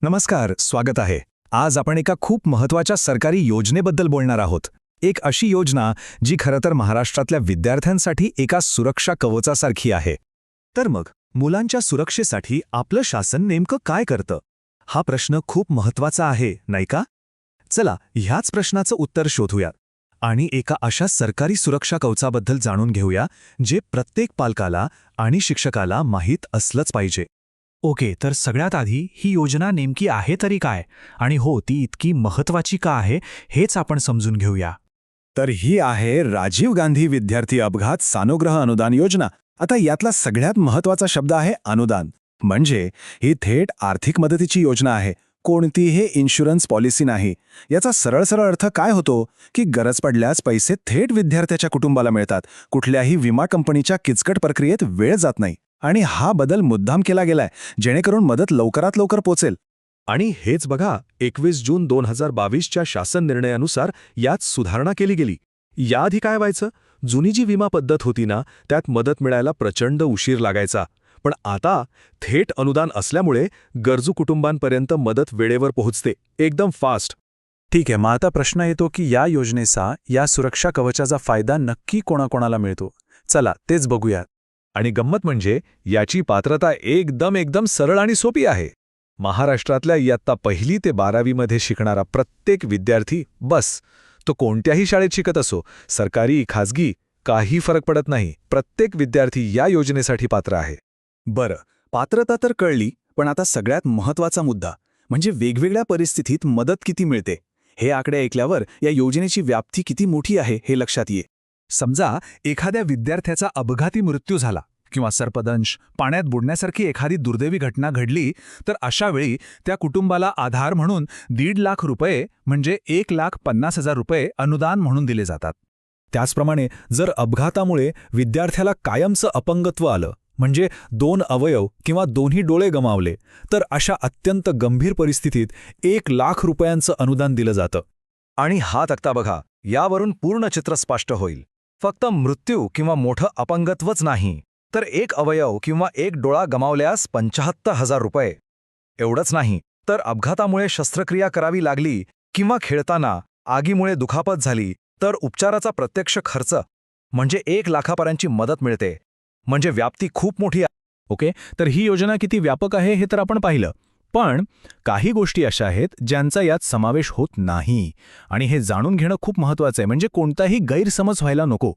नमस्कार, स्वागत आहे. आज आपण एका खूप महत्त्वाच्या सरकारी योजनेबद्दल बोलणार आहोत. एक अशी योजना जी खरं तर महाराष्ट्रातल्या विद्यार्थ्यांसाठी एका सुरक्षा कवचासारखी आहे. तर मग मुलांच्या सुरक्षेसाठी आपलं शासन नेमकं काय करतं? हा प्रश्न खूप महत्त्वाचा आहे, नाही का? चला, ह्याच प्रश्नाचं उत्तर शोधूया आणि एका अशा सरकारी सुरक्षा कवचाबद्दल जाणून घेऊया जे प्रत्येक पालकाला आणि शिक्षकाला माहीत असलंच पाहिजे. ओके, तर सगळ्यात आधी ही योजना नेमकी आहे तरी काय आणि हो ती इतकी महत्त्वाची का आहे हेच आपण समजून घेऊया. तर ही आहे राजीव गांधी विद्यार्थी अपघात सानुग्रह अनुदान योजना. आता यातला सगळ्यात महत्त्वाचा शब्द आहे अनुदान. म्हणजे ही थेट आर्थिक मदतीची योजना आहे, कोणतीही इन्शुरन्स पॉलिसी नाही. याचा सरळ अर्थ काय होतो की गरज पडल्यास पैसे थेट विद्यार्थ्याच्या कुटुंबाला मिळतात. कुठल्याही विमा कंपनीच्या किचकट प्रक्रियेत वेळ जात नाही. आणि हा बदल मुद्दाम केला गेलाय जेणेकरून मदत लवकरात लवकर पोचेल. आणि हेच बघा, 21 जून 2022च्या शासन निर्णयानुसार यात सुधारणा केली गेली. याआधी काय व्हायचं, जुनी जी विमा पद्धत होती ना, त्यात मदत मिळायला प्रचंड उशीर लागायचा. पण आता थेट अनुदान असल्यामुळे गरजू कुटुंबांपर्यंत मदत वेळेवर पोहोचते, एकदम फास्ट. ठीक आहे, मग आता प्रश्न येतो की या योजनेचा, या सुरक्षा कवचाचा फायदा नक्की कोणाकोणाला मिळतो? चला तेच बघूया. आणि गंमत म्हणजे याची पात्रता एकदम सरळ आणि सोपी आहे. महाराष्ट्रातल्या इयत्ता 1ली ते 12वीमध्ये शिकणारा प्रत्येक विद्यार्थी, बस तो कोणत्याही शाळेत शिकत असो, सरकारी खाजगी काही फरक पडत नाही, प्रत्येक विद्यार्थी या योजनेसाठी पात्र आहे. बरं, पात्रता तर कळली, पण आता सगळ्यात महत्त्वाचा मुद्दा म्हणजे वेगवेगळ्या परिस्थितीत मदत किती मिळते. हे आकडे ऐकल्यावर या योजनेची व्याप्ती किती मोठी आहे हे लक्षात येईल. समजा एखाद्या विद्यार्थ्याचा अपघाती मृत्यू झाला किंवा सर्पदंश, पाण्यात बुडण्यासारखी एखादी दुर्दैवी घटना घडली, तर अशा वेळी त्या कुटुंबाला आधार म्हणून 1.5 लाख रुपये म्हणजे 1,50,000 रुपये अनुदान म्हणून दिले जातात. त्याचप्रमाणे जर अपघातामुळे विद्यार्थ्याला कायमचं अपंगत्व आलं, म्हणजे 2 अवयव किंवा दोन्ही डोळे गमावले, तर अशा अत्यंत गंभीर परिस्थितीत 1 लाख रुपयांचं अनुदान दिलं जातं. आणि हा तक्ता बघा, यावरून पूर्ण चित्र स्पष्ट होईल. फक्त मृत्यू किंवा मोठं अपंगत्वच नाही, तर 1 अवयव किंवा 1 डोळा गमावल्यास 75,000 रुपये. एवढंच नाही, तर अपघातामुळे शस्त्रक्रिया करावी लागली किंवा खेळताना आगीमुळे दुखापत झाली, तर उपचाराचा प्रत्यक्ष खर्च म्हणजे 1 लाखापर्यंतची मदत मिळते. म्हणजे व्याप्ती खूप मोठी आहे. ओके, तर ही योजना किती व्यापक आहे हे तर आपण पाहिलं. पण काही गोष्टी अशा आहेत ज्यांचा यात समावेश होत नाही, आणि हे जाणून घेणं खूप महत्त्वाचं आहे, म्हणजे कोणताही गैरसमज व्हायला नको.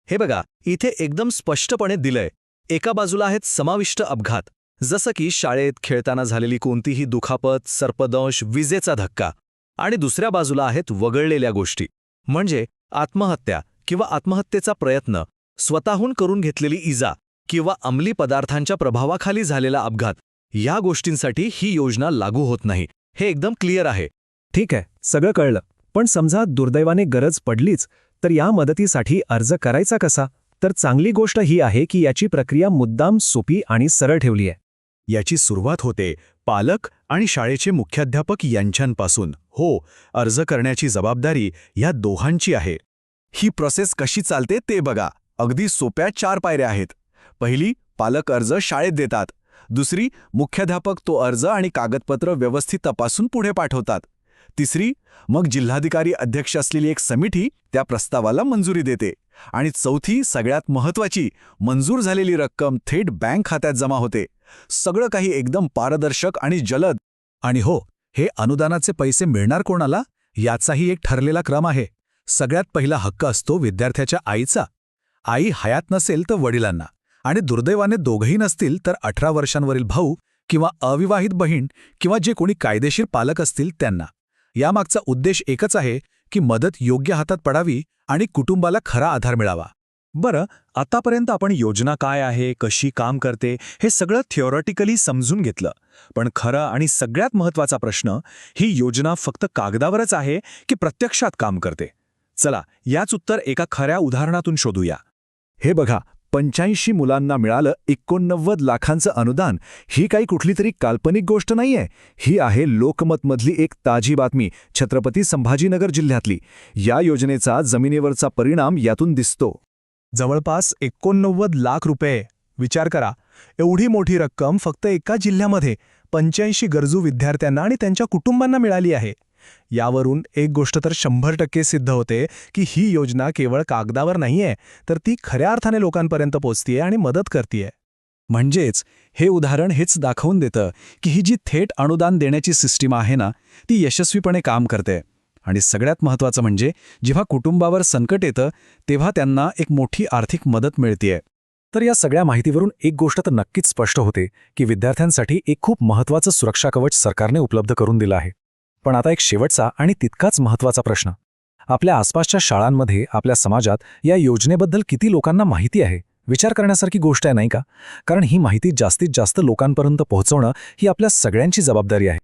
हे बघा, इथे एकदम स्पष्टपणे दिलंय. एका बाजूला आहेत समाविष्ट अपघात, जसं की शाळेत खेळताना झालेली कोणतीही दुखापत, सर्पदंश, विजेचा धक्का. आणि दुसऱ्या बाजूला आहेत वगळलेल्या गोष्टी, म्हणजे आत्महत्या किंवा आत्महत्येचा प्रयत्न, स्वतःहून करून घेतलेली इजा किंवा अंमली पदार्थांच्या प्रभावाखाली झालेला अपघात. या गोष्टींसाठी ही योजना लागू होत नाही. हे एकदम क्लिअर आहे. ठीक आहे, सगळं कळलं. पण समजा दुर्दैवाने गरज पडलीच, तर या मदतीसाठी अर्ज करायचा कसा? तर चांगली गोष्ट ही आहे की याची प्रक्रिया मुद्दाम सोपी आणि सरळ ठेवली आहे. याची सुरुवात होते पालक आणि शाळेचे मुख्याध्यापक यांच्यापासून. हो, अर्ज करण्याची जबाबदारी या दोघांची आहे. ही प्रोसेस कशी चालते ते बघा. अगदी सोप्या 4 पायऱ्या आहेत. पहिली, पालक अर्ज शाळेत देतात. दुसरी, मुख्याध्यापक तो अर्ज आणि कागदपत्र व्यवस्थित तपासून पुढे पाठवतात. तिसरी, मग जिल्हाधिकारी अध्यक्ष असलेली एक समिती त्या प्रस्तावाला मंजुरी देते. आणि चौथी, सगळ्यात महत्त्वाची, मंजूर झालेली रक्कम थेट बँक खात्यात जमा होते. सगळं काही एकदम पारदर्शक आणि जलद. आणि हो, हे अनुदानाचे पैसे मिळणार कोणाला याचाही एक ठरलेला क्रम आहे. सगळ्यात पहिला हक्क असतो विद्यार्थ्याच्या आईचा. आई हयात नसेल तर वडिलांना, आणि दुर्दैवाने दोघंही नसतील तर 18 वर्षांवरील भाऊ किंवा अविवाहित बहीण किंवा जे कोणी कायदेशीर पालक असतील त्यांना. यामागचा उद्देश एकच आहे की मदत योग्य हातात पडावी आणि कुटुंबाला खरा आधार मिळावा. बरं, आतापर्यंत आपण योजना काय आहे, कशी काम करते, हे सगळं थिओरिटिकली समजून घेतलं. पण खरं आणि सगळ्यात महत्त्वाचा प्रश्न, ही योजना फक्त कागदावरच आहे की प्रत्यक्षात काम करते? चला, याच उत्तर एका खऱ्या उदाहरणातून शोधूया. हे बघा, 85 मुलांना मिळालं 89 लाखांचं अनुदान. ही काही कुठली तरी काल्पनिक गोष्ट नाहीये. ही आहे लोकमतमधली एक ताजी बातमी, छत्रपती संभाजीनगर जिल्ह्यातली. या योजनेचा जमिनीवरचा परिणाम यातून दिसतो. जवळपास 89 लाख रुपये. विचार करा, एवढी मोठी रक्कम फक्त एका जिल्ह्यामध्ये, 85 गरजू विद्यार्थ्यांना आणि त्यांच्या कुटुंबांना मिळाली आहे. यावरून एक गोष्ट तर 100% सिद्ध होते की ही योजना केवळ कागदावर नाहीये, तर ती खऱ्या अर्थाने लोकांपर्यंत पोचतीये आणि मदत करतीये. म्हणजेच हे उदाहरण हेच दाखवून देतं की ही जी थेट अनुदान देण्याची सिस्टीम आहे ना, ती यशस्वीपणे काम करते. आणि सगळ्यात महत्त्वाचं म्हणजे जेव्हा कुटुंबावर संकट येतं तेव्हा त्यांना एक मोठी आर्थिक मदत मिळतेय. तर या सगळ्या माहितीवरून एक गोष्ट तर नक्कीच स्पष्ट होते की विद्यार्थ्यांसाठी एक खूप महत्त्वाचं सुरक्षा कवच सरकारने उपलब्ध करून दिलं आहे. पण आता एक शेवटचा आणि तितकाच महत्त्वाचा प्रश्न. आपल्या आसपासच्या शाळांमध्ये, आपल्या समाजात या योजनेबद्दल किती लोकांना माहिती आहे? विचार करण्यासारखी गोष्ट आहे, नाही का? कारण ही माहिती जास्तीत जास्त लोकांपर्यंत पोहोचवणं ही आपल्या सगळ्यांची जबाबदारी आहे.